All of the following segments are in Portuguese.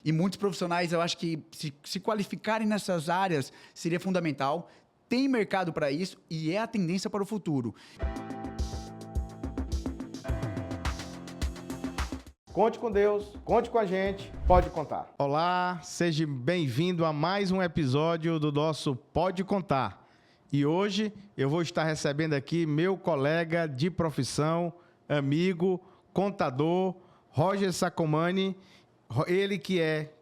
E muitos profissionais, eu acho que se qualificarem nessas áreas seria fundamental. Tem mercado para isso e é a tendência para o futuro. Conte com Deus, conte com a gente, pode contar. Olá, seja bem-vindo a mais um episódio do nosso Pode Contar. E hoje eu vou estar recebendo aqui meu colega de profissão, amigo, contador, Roger Sacomani. Ele que é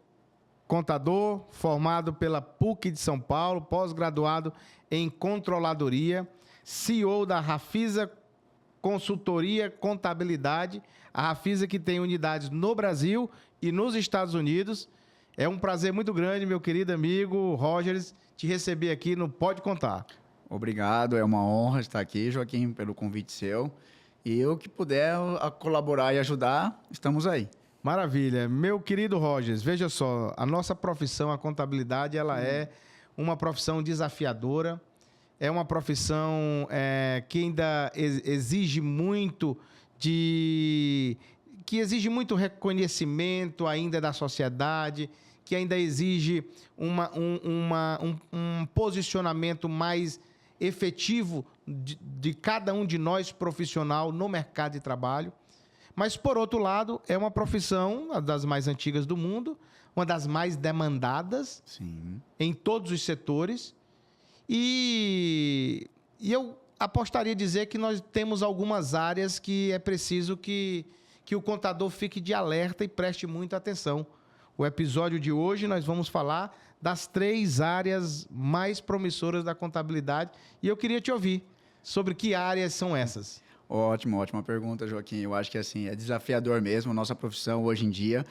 contador, formado pela PUC de São Paulo, pós-graduado em controladoria, CEO da Rafisa Consultoria Contabilidade, a Rafisa que tem unidades no Brasil e nos Estados Unidos. É um prazer muito grande, meu querido amigo Rogers, te receber aqui no Pode Contar. Obrigado, é uma honra estar aqui, Joaquim, pelo convite seu. E eu que puder colaborar e ajudar, estamos aí. Maravilha. Meu querido Rogers, veja só, a nossa profissão, a contabilidade, ela é uma profissão desafiadora, é uma profissão que ainda exige muito que exige muito reconhecimento ainda da sociedade, que ainda exige um posicionamento mais efetivo de cada um de nós profissional no mercado de trabalho. Mas, por outro lado, é uma profissão, uma das mais antigas do mundo, uma das mais demandadas. Sim. Em todos os setores. E eu apostaria dizer que nós temos algumas áreas que é preciso que o contador fique de alerta e preste muita atenção. O episódio de hoje nós vamos falar das 3 áreas mais promissoras da contabilidade e eu queria te ouvir sobre que áreas são essas. Ótima pergunta, Joaquim. Eu acho que assim, é desafiador mesmo, nossa profissão hoje em dia.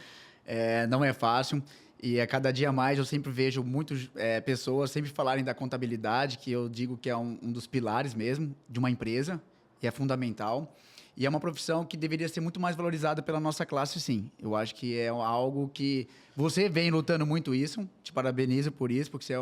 Não é fácil e a cada dia mais eu sempre vejo muitas pessoas sempre falarem da contabilidade, que eu digo que é um dos pilares mesmo de uma empresa e é fundamental. E é uma profissão que deveria ser muito mais valorizada pela nossa classe, sim. Eu acho que é algo que você vem lutando muito isso. Te parabenizo por isso, porque você é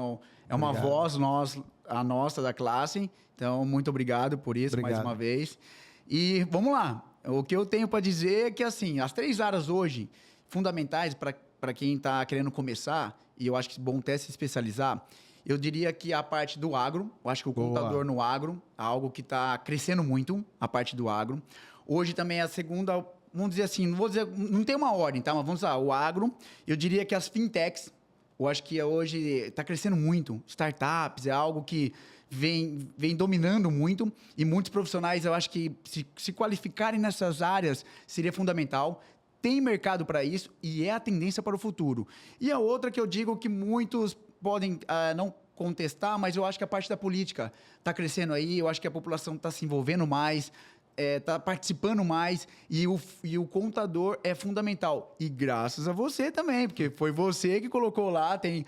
uma voz nossa da classe. Então, muito obrigado por isso. Obrigado. Mais uma vez. E vamos lá. O que eu tenho para dizer é que, assim, as 3 áreas hoje fundamentais para quem está querendo começar, e eu acho que é bom até se especializar, eu diria que a parte do agro, eu acho que o contador no agro é algo que está crescendo muito, a parte do agro. Hoje também a segunda, vamos dizer assim, não tem uma ordem, tá? Mas vamos lá, o agro, eu diria que as fintechs, eu acho que hoje está crescendo muito. Startups é algo que vem dominando muito e muitos profissionais, eu acho que se qualificarem nessas áreas seria fundamental. Tem mercado para isso e é a tendência para o futuro. E a outra que eu digo que muitos podem não contestar, mas eu acho que a parte da política está crescendo aí, eu acho que a população está se envolvendo mais, está participando mais e o contador é fundamental. E graças a você também, porque foi você que colocou lá, tem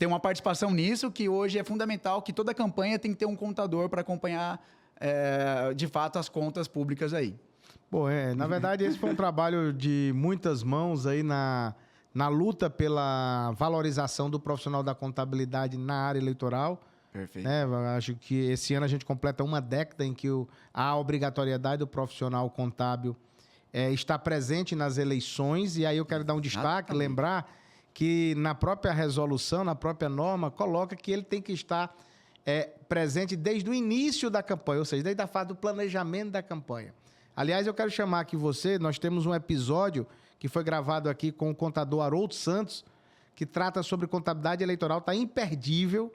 uma participação nisso que hoje é fundamental, que toda campanha tem que ter um contador para acompanhar, de fato, as contas públicas aí. Bom, na verdade, esse foi um trabalho de muitas mãos aí na luta pela valorização do profissional da contabilidade na área eleitoral. Perfeito. Acho que esse ano a gente completa uma década em que há a obrigatoriedade do profissional contábil estar presente nas eleições. E aí eu quero dar um destaque, lembrar que na própria resolução, na própria norma, coloca que ele tem que estar presente desde o início da campanha, ou seja, desde a fase do planejamento da campanha. Aliás, eu quero chamar aqui nós temos um episódio que foi gravado aqui com o contador Haroldo Santos, que trata sobre contabilidade eleitoral, está imperdível,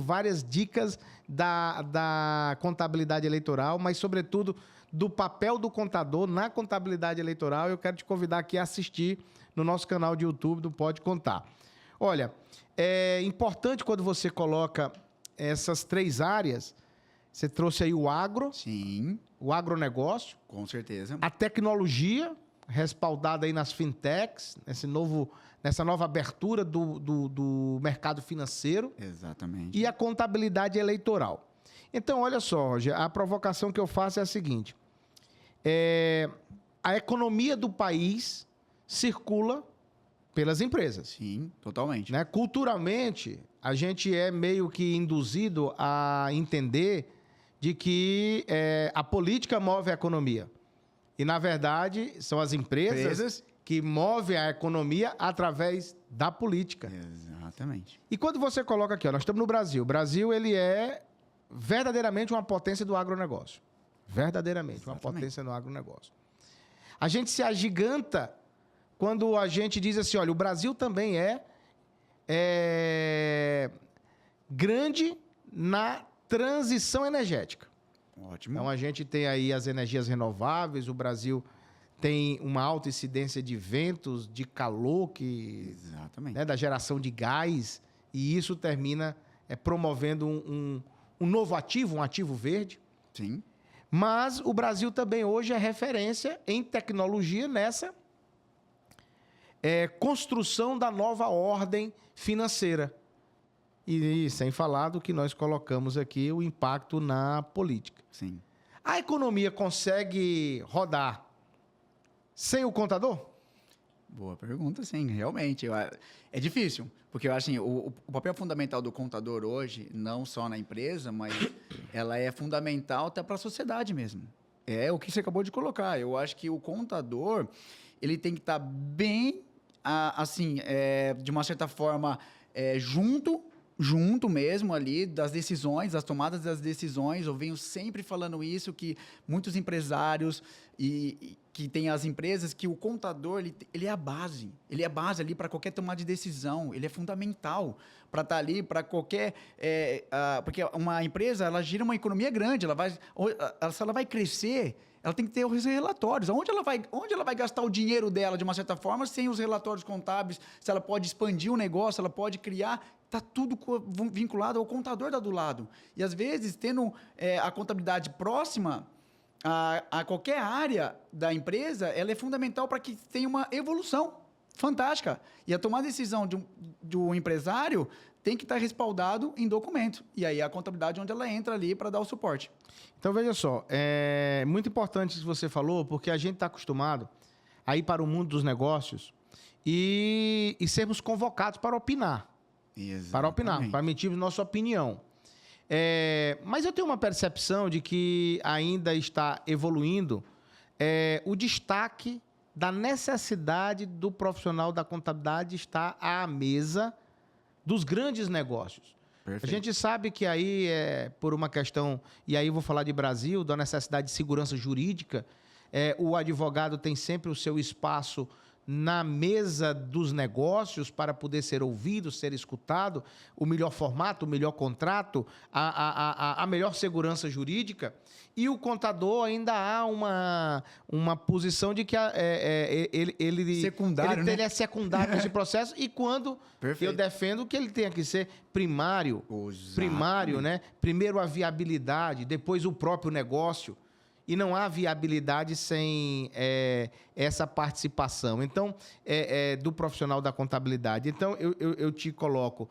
várias dicas da contabilidade eleitoral, mas, sobretudo, do papel do contador na contabilidade eleitoral. Eu quero te convidar aqui a assistir no nosso canal de YouTube do Pode Contar. Olha, é importante quando você coloca essas 3 áreas, você trouxe aí o agro. Sim. O agronegócio. Com certeza. A tecnologia, respaldada aí nas fintechs, nessa nova abertura do mercado financeiro. Exatamente. E a contabilidade eleitoral. Então, olha só, Roger, a provocação que eu faço é a seguinte. A economia do país circula pelas empresas. Sim, totalmente. Né? Culturalmente, a gente é meio que induzido a entender de que a política move a economia. E, na verdade, são as empresas que move a economia através da política. Exatamente. E quando você coloca aqui, ó, nós estamos no Brasil. O Brasil, ele é verdadeiramente uma potência do agronegócio. Verdadeiramente, uma potência no agronegócio. A gente se agiganta quando a gente diz assim, olha, o Brasil também é grande na transição energética. Ótimo. Então, a gente tem aí as energias renováveis, o Brasil tem uma alta incidência de ventos, de calor, Exatamente. Né, da geração de gás, e isso termina promovendo um novo ativo, um ativo verde. Sim. Mas o Brasil também hoje é referência em tecnologia nessa construção da nova ordem financeira. E sem falar do que nós colocamos aqui, o impacto na política. Sim. A economia consegue rodar sem o contador? Boa pergunta, sim, realmente. É difícil, porque eu acho assim, o papel fundamental do contador hoje, não só na empresa, mas ela é fundamental até para a sociedade mesmo. É o que você acabou de colocar. Eu acho que o contador, ele tem que estar bem, assim, de uma certa forma, junto mesmo ali das decisões, das tomadas das decisões. Eu venho sempre falando isso, que muitos empresários e que tem as empresas, que o contador, ele é a base. Ele é a base ali para qualquer tomada de decisão. Ele é fundamental para estar ali, para qualquer... porque uma empresa, ela gira uma economia grande. Se ela vai crescer, ela tem que ter os relatórios. Onde ela vai gastar o dinheiro dela, de uma certa forma, sem os relatórios contábeis? Se ela pode expandir o negócio, ela pode criar... Está tudo vinculado ao contador do lado. E, às vezes, tendo a contabilidade próxima a qualquer área da empresa, ela é fundamental para que tenha uma evolução fantástica. E a tomar decisão de um empresário tem que estar respaldado em documento. E aí a contabilidade é onde ela entra ali para dar o suporte. Então, veja só, é muito importante isso que você falou, porque a gente está acostumado a ir para o mundo dos negócios e sermos convocados para opinar. Exatamente. Para opinar, para emitir nossa opinião. Mas eu tenho uma percepção de que ainda está evoluindo o destaque da necessidade do profissional da contabilidade estar à mesa dos grandes negócios. Perfeito. A gente sabe que aí, por uma questão, e aí eu vou falar de Brasil, da necessidade de segurança jurídica, o advogado tem sempre o seu espaço na mesa dos negócios para poder ser ouvido, ser escutado, o melhor formato, o melhor contrato, a melhor segurança jurídica. E o contador ainda há uma posição de que secundário, ele é secundário nesse processo, e quando Perfeito. eu defendo que ele tenha que ser primário, né? Primeiro a viabilidade, depois o próprio negócio. E não há viabilidade sem essa participação. Então, do profissional da contabilidade. Então, eu te coloco,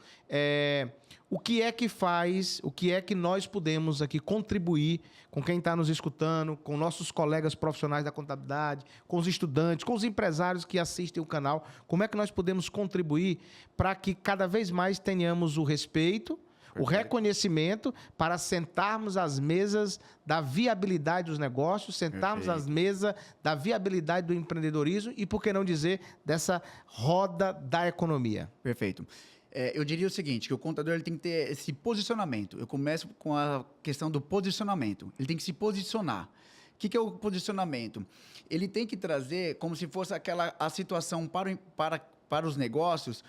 o que é que faz, o que é que nós podemos aqui contribuir com quem está nos escutando, com nossos colegas profissionais da contabilidade, com os estudantes, com os empresários que assistem o canal, como é que nós podemos contribuir para que cada vez mais tenhamos o respeito, o reconhecimento, para sentarmos às mesas da viabilidade dos negócios, sentarmos às mesas da viabilidade do empreendedorismo e, por que não dizer, dessa roda da economia. Perfeito. Eu diria o seguinte, que o contador ele tem que ter esse posicionamento. Eu começo com a questão do posicionamento. Ele tem que se posicionar. O que é o posicionamento? Ele tem que trazer como se fosse a situação para os negócios,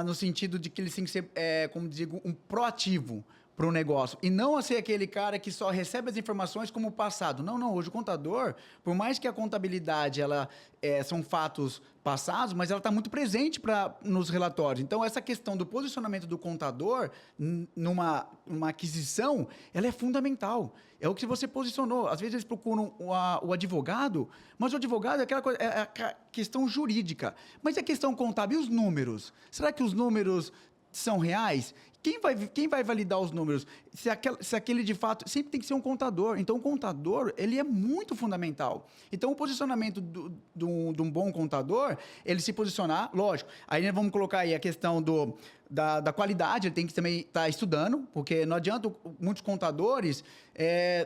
no sentido de que eles têm que ser, como digo, um proativo para o negócio. E não ser aquele cara que só recebe as informações como o passado. Não. Hoje o contador, por mais que a contabilidade são fatos passados, mas ela está muito presente nos relatórios. Então, essa questão do posicionamento do contador numa aquisição, ela é fundamental. É o que você posicionou. Às vezes eles procuram o advogado, mas o advogado é aquela coisa, é a questão jurídica. Mas e a questão contábil e os números? Será que os números são reais? Quem vai validar os números? Se aquele de fato... Sempre tem que ser um contador. Então, o contador, ele é muito fundamental. Então, o posicionamento de um bom contador, ele se posicionar, lógico. Aí nós vamos colocar aí a questão da qualidade, ele tem que também estar estudando, porque não adianta muitos contadores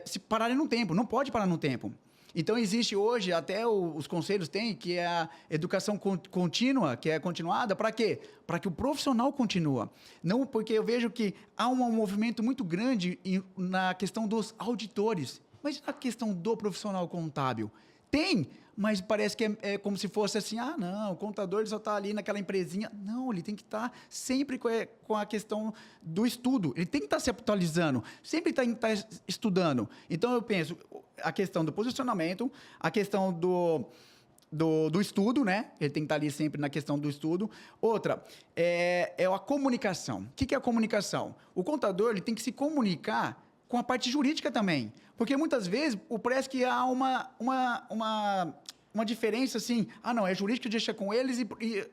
se pararem no tempo. Não pode parar no tempo. Então, existe hoje, até os conselhos têm, que é a educação contínua, que é continuada, para quê? Para que o profissional continue. Não, porque eu vejo que há um movimento muito grande na questão dos auditores, mas na questão do profissional contábil. Tem, mas parece que é como se fosse assim, não, o contador ele só está ali naquela empresinha. Não, ele tem que estar sempre com a questão do estudo. Ele tem que estar se atualizando, sempre tem que estar estudando. Então, eu penso, a questão do posicionamento, a questão do estudo, né? Ele tem que estar ali sempre na questão do estudo. Outra, é a comunicação. O que é a comunicação? O contador ele tem que se comunicar com a parte jurídica também. Porque muitas vezes parece que há uma diferença assim, não, é jurídico, deixa com eles e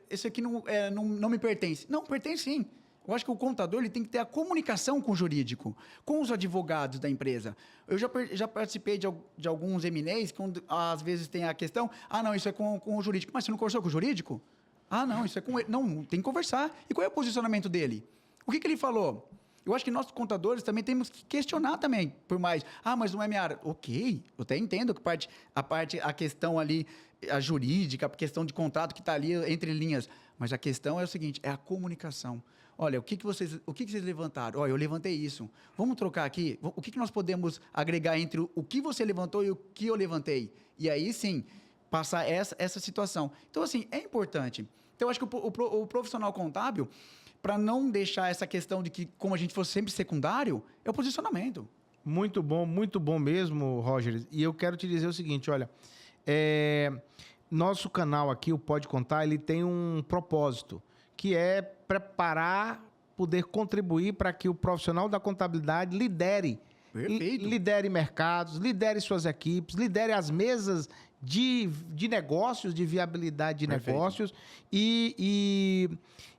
esse aqui não me pertence. Não, pertence sim. Eu acho que o contador ele tem que ter a comunicação com o jurídico, com os advogados da empresa. Eu já participei de alguns M&As, que às vezes tem a questão, não, isso é com o jurídico. Mas você não conversou com o jurídico? Não, isso é com ele. Não, tem que conversar. E qual é o posicionamento dele? O que ele falou? Eu acho que nós, contadores, também temos que questionar também, por mais, mas não é minha área. Ok, eu até entendo que a questão ali, a jurídica, a questão de contrato que está ali entre linhas, mas a questão é o seguinte, é a comunicação. Olha, o que vocês levantaram? Olha, eu levantei isso. Vamos trocar aqui? O que nós podemos agregar entre o que você levantou e o que eu levantei? E aí, sim, passar essa situação. Então, assim, é importante. Então, eu acho que o profissional contábil, para não deixar essa questão de que, como a gente fosse sempre secundário, é o posicionamento. Muito bom mesmo, Roger. E eu quero te dizer o seguinte, olha, nosso canal aqui, o Pode Contar, ele tem um propósito, que é preparar, poder contribuir para que o profissional da contabilidade lidere mercados, lidere suas equipes, lidere as mesas de negócios, de viabilidade de negócios. E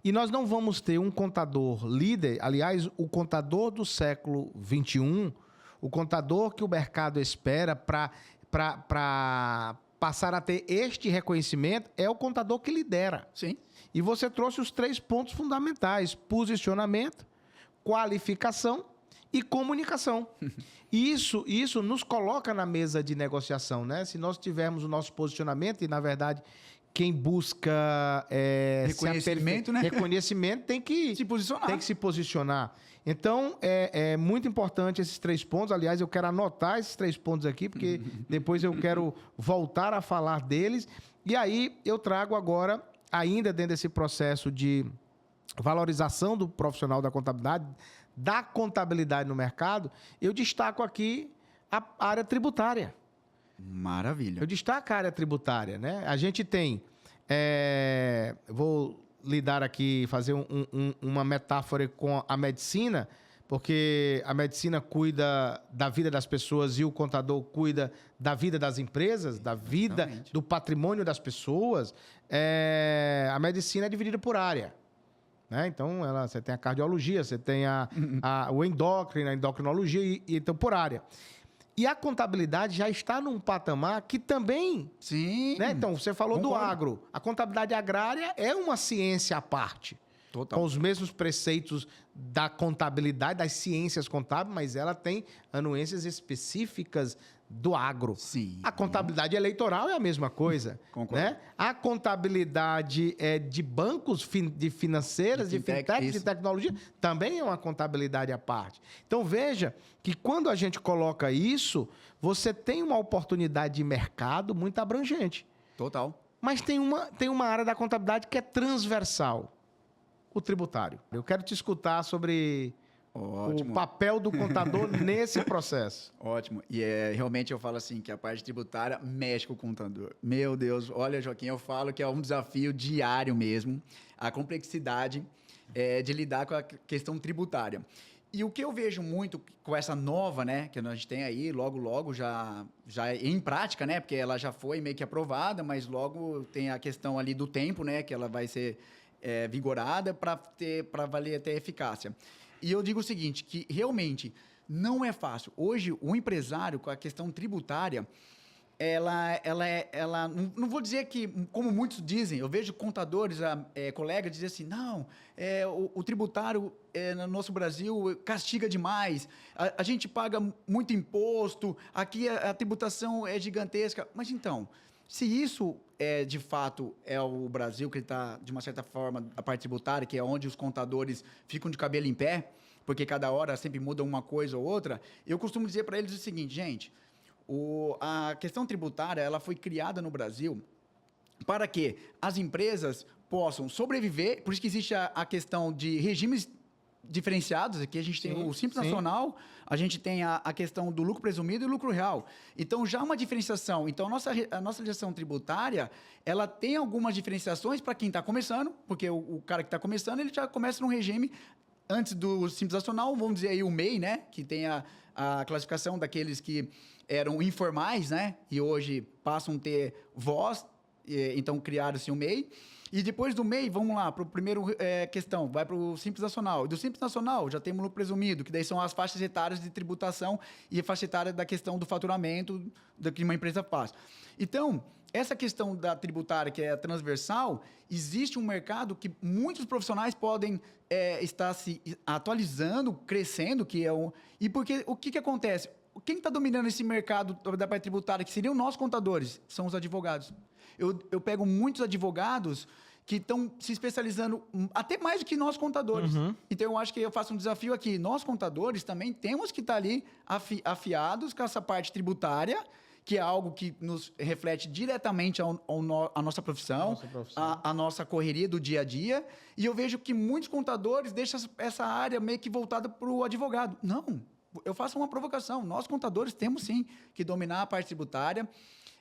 nós não vamos ter um contador líder, aliás, o contador do século XXI, o contador que o mercado espera para passar a ter este reconhecimento é o contador que lidera. Sim. E você trouxe os 3 pontos fundamentais: posicionamento, qualificação e comunicação. Isso nos coloca na mesa de negociação, né? Se nós tivermos o nosso posicionamento, e na verdade quem busca reconhecimento, né? Reconhecimento tem que se posicionar. Então, é muito importante esses 3 pontos. Aliás, eu quero anotar esses 3 pontos aqui, porque depois eu quero voltar a falar deles. E aí eu trago agora, ainda dentro desse processo de valorização do profissional da contabilidade no mercado, eu destaco aqui a área tributária. Maravilha. Eu destaco a área tributária, né? A gente tem... vou lidar aqui, fazer uma metáfora com a medicina, porque a medicina cuida da vida das pessoas e o contador cuida da vida das empresas, da vida, do patrimônio das pessoas. A medicina é dividida por área. Né? Então, você tem a cardiologia, você tem o endócrino, a endocrinologia, então por área. E a contabilidade já está num patamar que também... Sim. Né? Então, você falou do agro. A contabilidade agrária é uma ciência à parte. Total. Com os mesmos preceitos da contabilidade, das ciências contábeis, mas ela tem anuências específicas do agro. Sim. A contabilidade eleitoral é a mesma coisa. Concordo. Né? A contabilidade de bancos, de financeiras, de fintech, de tecnologia, também é uma contabilidade à parte. Então, veja que quando a gente coloca isso, você tem uma oportunidade de mercado muito abrangente. Total. Mas tem uma área da contabilidade que é transversal. O tributário. Eu quero te escutar sobre o papel do contador nesse processo. Ótimo. E realmente eu falo assim, que a parte tributária mexe com o contador. Meu Deus, olha, Joaquim, eu falo que é um desafio diário mesmo, a complexidade de lidar com a questão tributária. E o que eu vejo muito com essa nova, né, que a gente tem aí, logo já em prática, né, porque ela já foi meio que aprovada, mas logo tem a questão ali do tempo, né, que ela vai ser vigorada para valer até eficácia. E eu digo o seguinte, que realmente não é fácil. Hoje, o empresário, com a questão tributária, não vou dizer que, como muitos dizem, eu vejo contadores, colegas dizer assim, não, o tributário no nosso Brasil castiga demais, a gente paga muito imposto, aqui a tributação é gigantesca. Mas então, se isso de fato é o Brasil, que está, de uma certa forma, a parte tributária, que é onde os contadores ficam de cabelo em pé, porque cada hora sempre muda uma coisa ou outra, eu costumo dizer para eles o seguinte, gente, a questão tributária ela foi criada no Brasil para que as empresas possam sobreviver, por isso que existe a questão de regimes diferenciados, aqui a gente tem o Simples Nacional, a gente tem a questão do lucro presumido e lucro real. Então, já uma diferenciação. Então, a nossa legislação tributária, ela tem algumas diferenciações para quem está começando, porque o cara que está começando, ele já começa num regime antes do Simples Nacional, vamos dizer aí o MEI, né, que tem a classificação daqueles que eram informais, né, e hoje passam a ter voz, então criaram-se o MEI. E depois do MEI, vamos lá, para o primeiro questão, vai para o Simples Nacional. E do Simples Nacional, já temos o lucro presumido, que daí são as faixas etárias de tributação e a faixa etária da questão do faturamento que uma empresa faz. Então, essa questão da tributária, que é transversal, existe um mercado que muitos profissionais podem estar se atualizando, crescendo, e porque o que acontece? Quem está dominando esse mercado da parte tributária, que seriam nós contadores, são os advogados. Eu pego muitos advogados que estão se especializando até mais do que nós contadores. Uhum. Então, eu acho que eu faço um desafio aqui. Nós, contadores, também temos que estar ali afiados com essa parte tributária, que é algo que nos reflete diretamente a nossa profissão, a nossa correria do dia a dia. E eu vejo que muitos contadores deixam essa área meio que voltada para o advogado. Não, eu faço uma provocação. Nós, contadores, temos sim que dominar a parte tributária.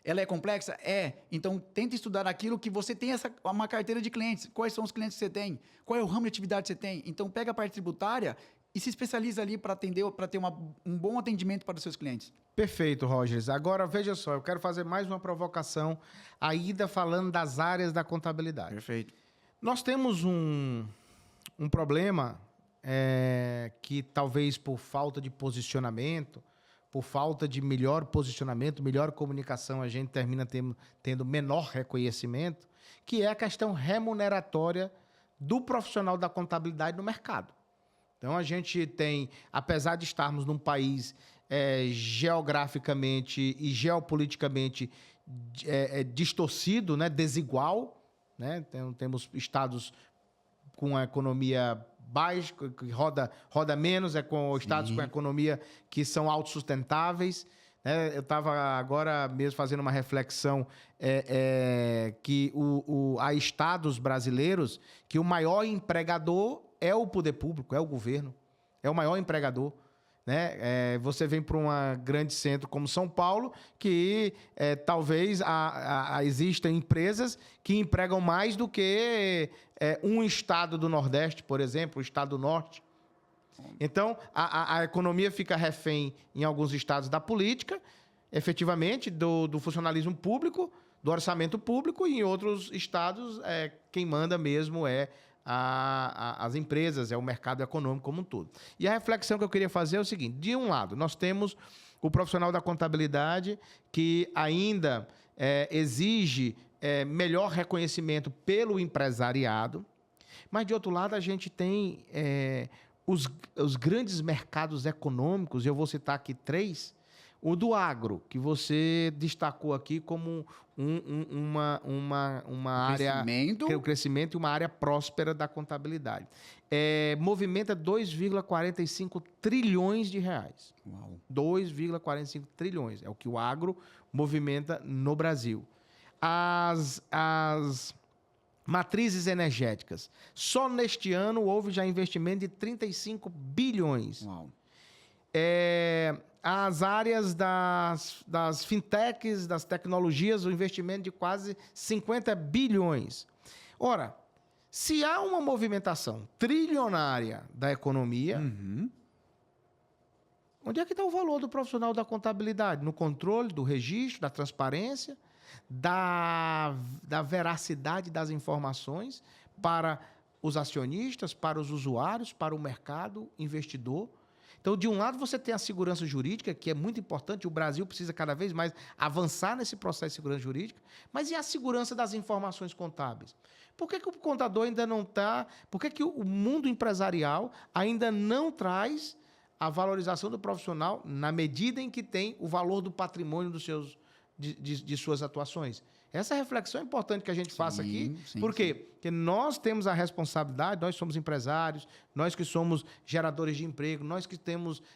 Ela é complexa? É. Então, tenta estudar aquilo que você tem uma carteira de clientes. Quais são os clientes que você tem? Qual é o ramo de atividade que você tem? Então, pega a parte tributária e se especializa ali para atender, para ter um bom atendimento para os seus clientes. Perfeito, Rogers. Agora, veja só, eu quero fazer mais uma provocação, ainda falando das áreas da contabilidade. Perfeito. Nós temos um problema que talvez por falta de posicionamento, por falta de melhor posicionamento, melhor comunicação, a gente termina tendo menor reconhecimento, que é a questão remuneratória do profissional da contabilidade no mercado. Então, a gente tem, apesar de estarmos num país geograficamente e geopoliticamente distorcido, né, desigual, né? Temos estados com a economia baixa, que roda menos, com estados com economia que são autossustentáveis. Eu estava agora mesmo fazendo uma reflexão que há estados brasileiros que o maior empregador é o poder público, é o governo, é o maior empregador. Né? Você vem para um grande centro como São Paulo, que talvez existam empresas que empregam mais do que um estado do Nordeste, por exemplo, o estado do Norte. Então, a economia fica refém em alguns estados da política, efetivamente, do funcionalismo público, do orçamento público, e em outros estados quem manda mesmo as empresas, o mercado econômico como um todo. E a reflexão que eu queria fazer é o seguinte: de um lado, nós temos o profissional da contabilidade que ainda exige melhor reconhecimento pelo empresariado, mas, de outro lado, a gente tem os grandes mercados econômicos, e eu vou citar aqui 3, o do agro, que você destacou aqui como uma área... O crescimento e uma área próspera da contabilidade. Movimenta 2,45 trilhões de reais. Uau. 2,45 trilhões. É o que o agro movimenta no Brasil. As matrizes energéticas. Só neste ano houve já investimento de 35 bilhões. Uau. As áreas das fintechs, das tecnologias, o investimento de quase 50 bilhões. Ora, se há uma movimentação trilionária da economia, onde é que está o valor do profissional da contabilidade? No controle do registro, da transparência, da veracidade das informações para os acionistas, para os usuários, para o mercado investidor. Então, de um lado, você tem a segurança jurídica, que é muito importante, o Brasil precisa cada vez mais avançar nesse processo de segurança jurídica, mas e a segurança das informações contábeis? Por que o contador ainda não está... Por que o mundo empresarial ainda não traz a valorização do profissional na medida em que tem o valor do patrimônio de suas atuações? Essa reflexão é importante que a gente faça aqui. Por quê? Porque nós temos a responsabilidade, nós somos empresários, nós que somos geradores de emprego, nós que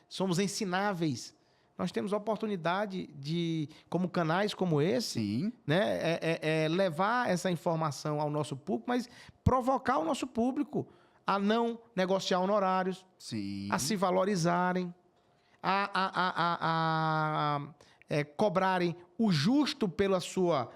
somos ensináveis. Nós temos a oportunidade de, como canais como esse, né, levar essa informação ao nosso público, mas provocar o nosso público a não negociar honorários, a se valorizarem, a cobrarem o justo pela sua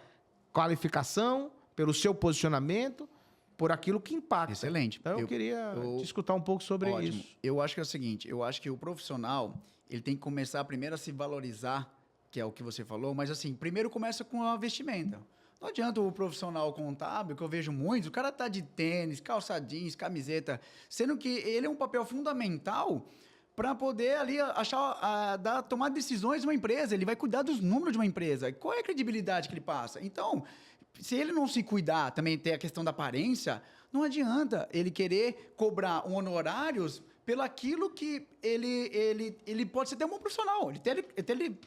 qualificação, pelo seu posicionamento, por aquilo que impacta. Excelente. Então, eu queria te escutar um pouco sobre isso. Eu acho que é o seguinte, eu acho que o profissional, ele tem que começar primeiro a se valorizar, que é o que você falou, mas assim, primeiro começa com a vestimenta. Não adianta o profissional contábil, que eu vejo muitos, o cara tá de tênis, calça jeans, camiseta, sendo que ele é um papel fundamental para poder ali tomar decisões de uma empresa. Ele vai cuidar dos números de uma empresa. Qual é a credibilidade que ele passa? Então, se ele não se cuidar, também tem a questão da aparência, não adianta ele querer cobrar honorários pelo aquilo que ele pode ser até um bom profissional. Ele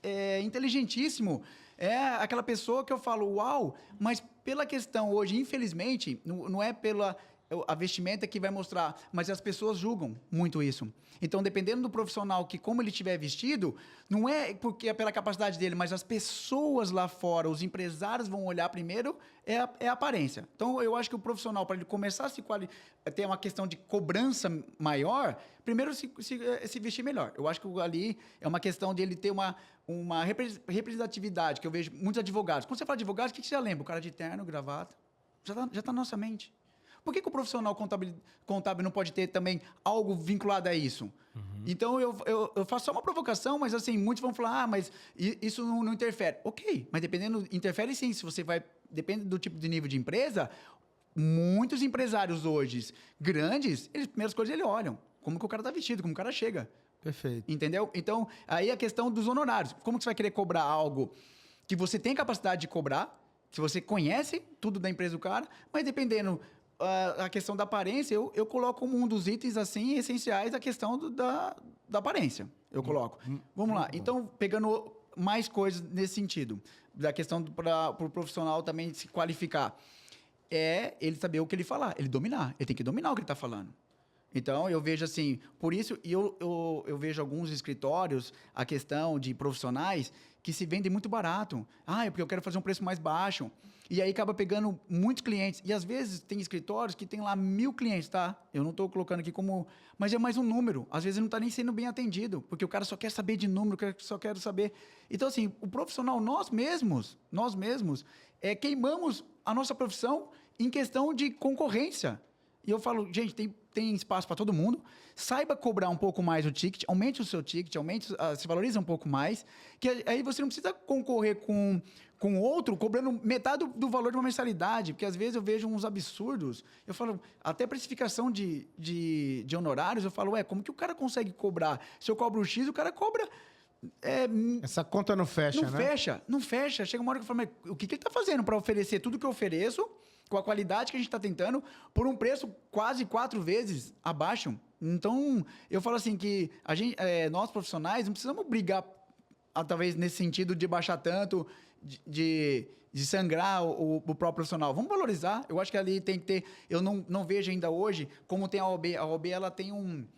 é inteligentíssimo. É aquela pessoa que eu falo, uau, mas pela questão hoje, infelizmente, não é pela a vestimenta que vai mostrar, mas as pessoas julgam muito isso. Então, dependendo do profissional, que como ele estiver vestido, não é porque é pela capacidade dele, mas as pessoas lá fora, os empresários vão olhar primeiro, é a aparência. Então, eu acho que o profissional, para ele começar a ter uma questão de cobrança maior, primeiro se vestir melhor. Eu acho que ali é uma questão de ele ter uma representatividade, que eu vejo muitos advogados. Quando você fala de advogado, o que você já lembra? O cara de terno, gravata, já tá na nossa mente. Por que o profissional contábil não pode ter também algo vinculado a isso? Então, eu faço só uma provocação, mas assim, muitos vão falar, mas isso não interfere. Ok, mas interfere sim, se você vai, depende do tipo de nível de empresa, muitos empresários hoje, grandes, primeiras coisas eles olham, como que o cara está vestido, como o cara chega. Perfeito. Entendeu? Então, aí a questão dos honorários. Como que você vai querer cobrar algo que você tem capacidade de cobrar, se você conhece tudo da empresa do cara, mas dependendo... A questão da aparência, eu coloco como um dos itens assim essenciais a questão da aparência. Eu coloco. Vamos lá. Então, pegando mais coisas nesse sentido, da questão para o profissional também se qualificar, é ele saber o que ele falar, ele dominar. Ele tem que dominar o que ele está falando. Então, eu vejo assim, por isso, eu vejo alguns escritórios, a questão de profissionais que se vendem muito barato. É porque eu quero fazer um preço mais baixo. E aí acaba pegando muitos clientes. E às vezes tem escritórios que tem lá 1000 clientes, tá? Eu não estou colocando aqui como... Mas é mais um número. Às vezes não está nem sendo bem atendido, porque o cara só quer saber de número, só quer saber... Então, assim, o profissional, nós mesmos, queimamos a nossa profissão em questão de concorrência. E eu falo, gente, tem espaço para todo mundo. Saiba cobrar um pouco mais o ticket, aumente o seu ticket, se valoriza um pouco mais, que aí você não precisa concorrer com outro cobrando metade do valor de uma mensalidade, porque às vezes eu vejo uns absurdos. Eu falo, até precificação de honorários, eu falo, como que o cara consegue cobrar? Se eu cobro o X, o cara cobra... Essa conta não fecha, né? Não fecha. Chega uma hora que eu falo, mas o que ele está fazendo para oferecer tudo que eu ofereço, com a qualidade que a gente está tentando, por um preço quase 4 vezes abaixo? Então, eu falo assim que nós profissionais não precisamos brigar, talvez nesse sentido de baixar tanto, de sangrar o próprio profissional. Vamos valorizar. Eu acho que ali tem que ter... Eu não vejo ainda hoje como tem a OAB. A OAB ela tem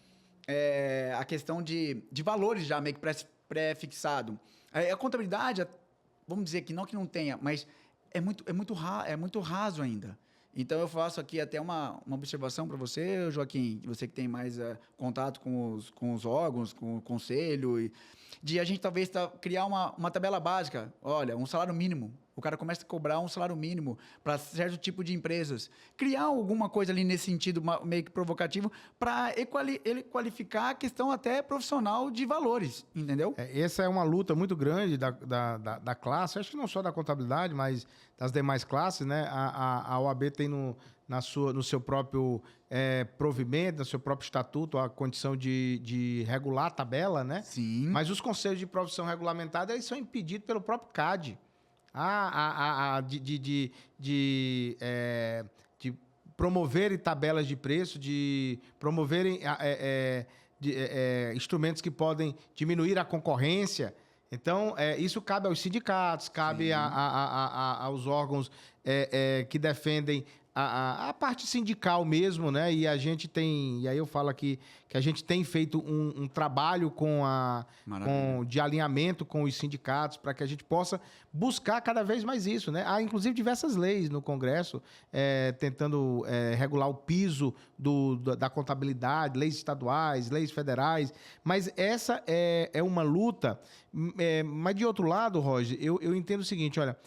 a questão de valores já meio que pré-fixado. A contabilidade, vamos dizer que não tenha, mas é muito raso ainda. Então, eu faço aqui até uma observação para você, Joaquim, você que tem mais contato com os órgãos, com o conselho, de a gente talvez criar uma tabela básica. Olha, um salário mínimo. O cara começa a cobrar um salário mínimo para certo tipo de empresas. Criar alguma coisa ali nesse sentido meio que provocativo para ele qualificar a questão até profissional de valores, entendeu? Essa é uma luta muito grande da classe, acho que não só da contabilidade, mas das demais classes, né? A OAB tem no seu próprio provimento, no seu próprio estatuto, a condição de regular a tabela, né? Sim. Mas os conselhos de profissão regulamentada eles são impedidos pelo próprio CAD. De promoverem tabelas de preço, de promoverem instrumentos que podem diminuir a concorrência. Então, isso cabe aos sindicatos, cabe aos órgãos que defendem a parte sindical mesmo, né? E a gente tem, e aí eu falo aqui que a gente tem feito um trabalho de alinhamento com os sindicatos para que a gente possa buscar cada vez mais isso, né? Há inclusive diversas leis no Congresso tentando regular o piso da contabilidade, leis estaduais, leis federais, mas essa é uma luta. Mas de outro lado, Roger, eu entendo o seguinte, olha,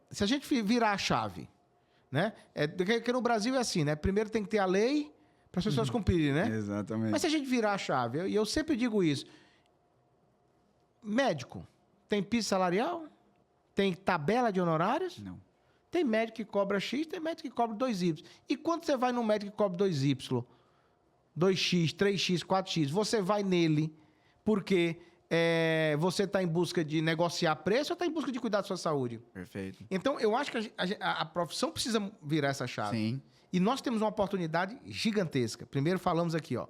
se a gente virar a chave, né? Porque no Brasil é assim, né? Primeiro tem que ter a lei para as pessoas cumprirem, né? Exatamente. Mas se a gente virar a chave, e eu sempre digo isso, médico, tem piso salarial? Tem tabela de honorários? Não. Tem médico que cobra X, tem médico que cobra 2Y. E quando você vai no médico que cobra 2Y, 2X, 3X, 4X, você vai nele porque você está em busca de negociar preço ou está em busca de cuidar da sua saúde? Perfeito. Então, eu acho que a profissão precisa virar essa chave. Sim. E nós temos uma oportunidade gigantesca. Primeiro falamos aqui, ó,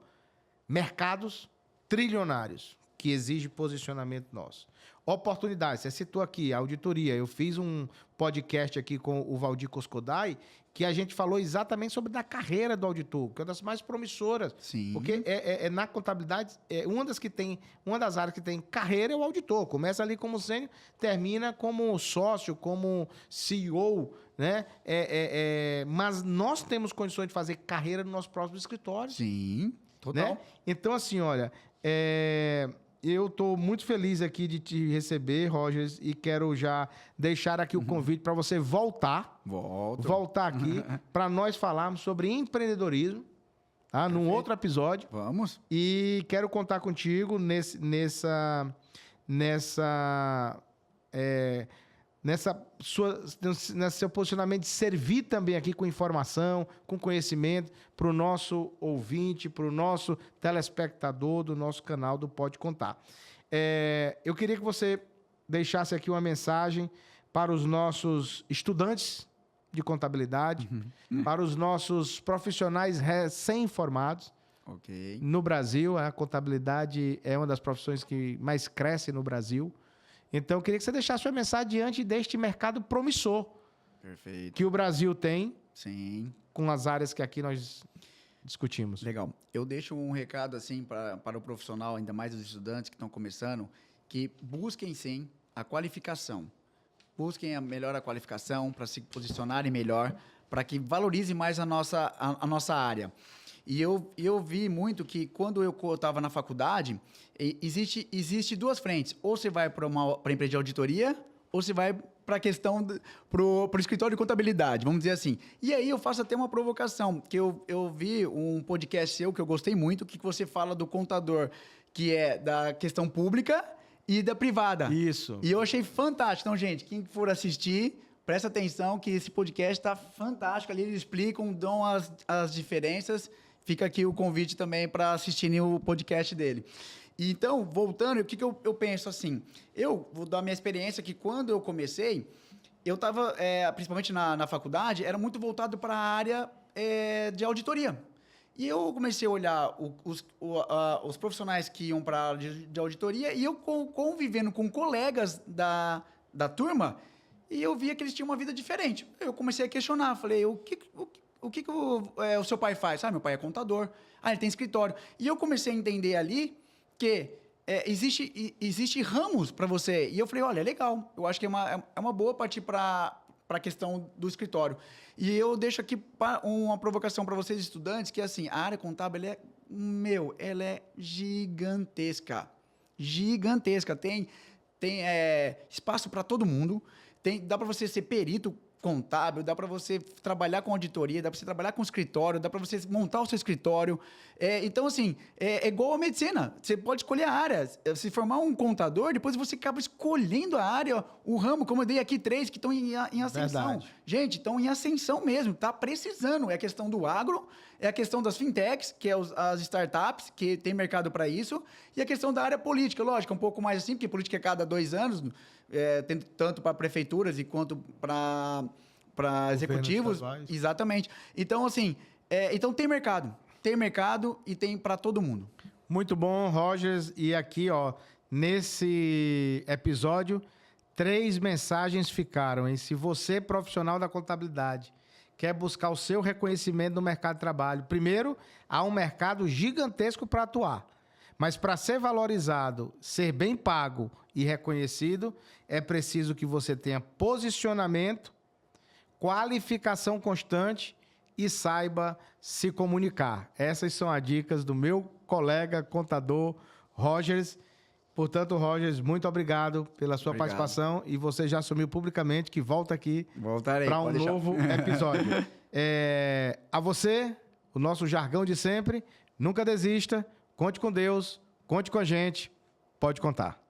mercados trilionários, que exige posicionamento nosso. Oportunidades, você citou aqui, a auditoria. Eu fiz um podcast aqui com o Valdir Coscodai, que a gente falou exatamente sobre a carreira do auditor, que é uma das mais promissoras. Sim. Porque na contabilidade, uma das áreas que tem carreira é o auditor. Começa ali como sênior, termina como sócio, como CEO, né? Mas nós temos condições de fazer carreira no nosso próprio escritório. Sim, total. Né? Então, assim, olha, eu estou muito feliz aqui de te receber, Rogers, e quero já deixar aqui o convite para você voltar aqui para nós falarmos sobre empreendedorismo, tá? Num outro episódio. Vamos. E quero contar contigo nesse seu posicionamento de servir também aqui com informação, com conhecimento para o nosso ouvinte, para o nosso telespectador do nosso canal do Pode Contar. Eu queria que você deixasse aqui uma mensagem para os nossos estudantes de contabilidade, para os nossos profissionais recém-formados. Ok. No Brasil, a contabilidade é uma das profissões que mais cresce no Brasil. Então, eu queria que você deixasse sua mensagem diante deste mercado promissor. Perfeito. Que o Brasil tem. Sim. Com as áreas que aqui nós discutimos. Legal. Eu deixo um recado assim para o profissional, ainda mais os estudantes que estão começando, que busquem sim a qualificação. Busquem melhor a qualificação para se posicionarem melhor, para que valorize mais a nossa área. E eu vi muito que quando eu estava na faculdade, existe duas frentes. Ou você vai para a empresa de auditoria, ou você vai para a questão para o escritório de contabilidade, vamos dizer assim. E aí eu faço até uma provocação, que eu vi um podcast seu que eu gostei muito, que você fala do contador, que é da questão pública e da privada. Isso. E eu achei fantástico. Então, gente, quem for assistir, presta atenção que esse podcast está fantástico. Ali eles explicam, dão as diferenças. Fica aqui o convite também para assistirem o podcast dele. Então, voltando, o que eu penso assim? Eu vou dar a minha experiência que quando eu comecei, eu estava, principalmente na faculdade, era muito voltado para a área de auditoria. E eu comecei a olhar os profissionais que iam para a área de auditoria e eu convivendo com colegas da turma, e eu via que eles tinham uma vida diferente. Eu comecei a questionar, falei, o que o seu pai faz? Meu pai é contador. Ele tem escritório. E eu comecei a entender ali que existe ramos para você. E eu falei, olha, legal. Eu acho que é uma boa partir para a questão do escritório. E eu deixo aqui uma provocação para vocês, estudantes, que assim, a área contábil, ela é gigantesca. Gigantesca. Tem espaço para todo mundo. Dá para você ser perito contábil, dá para você trabalhar com auditoria, dá para você trabalhar com escritório, dá para você montar o seu escritório. Então, assim, é igual a medicina. Você pode escolher a área. Se formar um contador, depois você acaba escolhendo a área, o ramo, como eu dei aqui 3 que estão em ascensão. Verdade. Gente, estão em ascensão mesmo, tá precisando. É a questão do agro, é a questão das fintechs, que é as startups, que tem mercado para isso, e a questão da área política, lógico, um pouco mais assim, porque política é cada 2 anos, tem tanto para prefeituras e quanto para executivos. estaduais. Exatamente. Então, assim, então tem mercado e tem para todo mundo. Muito bom, Rogers. E aqui, ó, nesse episódio, 3 mensagens ficaram, hein? Se você, profissional da contabilidade, quer buscar o seu reconhecimento no mercado de trabalho, primeiro, há um mercado gigantesco para atuar. Mas para ser valorizado, ser bem pago e reconhecido, é preciso que você tenha posicionamento, qualificação constante e saiba se comunicar. Essas são as dicas do meu colega contador Rogers. Portanto, Rogers, muito obrigado pela sua participação e você já assumiu publicamente que volta aqui para um novo episódio. A você, o nosso jargão de sempre, nunca desista, conte com Deus, conte com a gente, pode contar.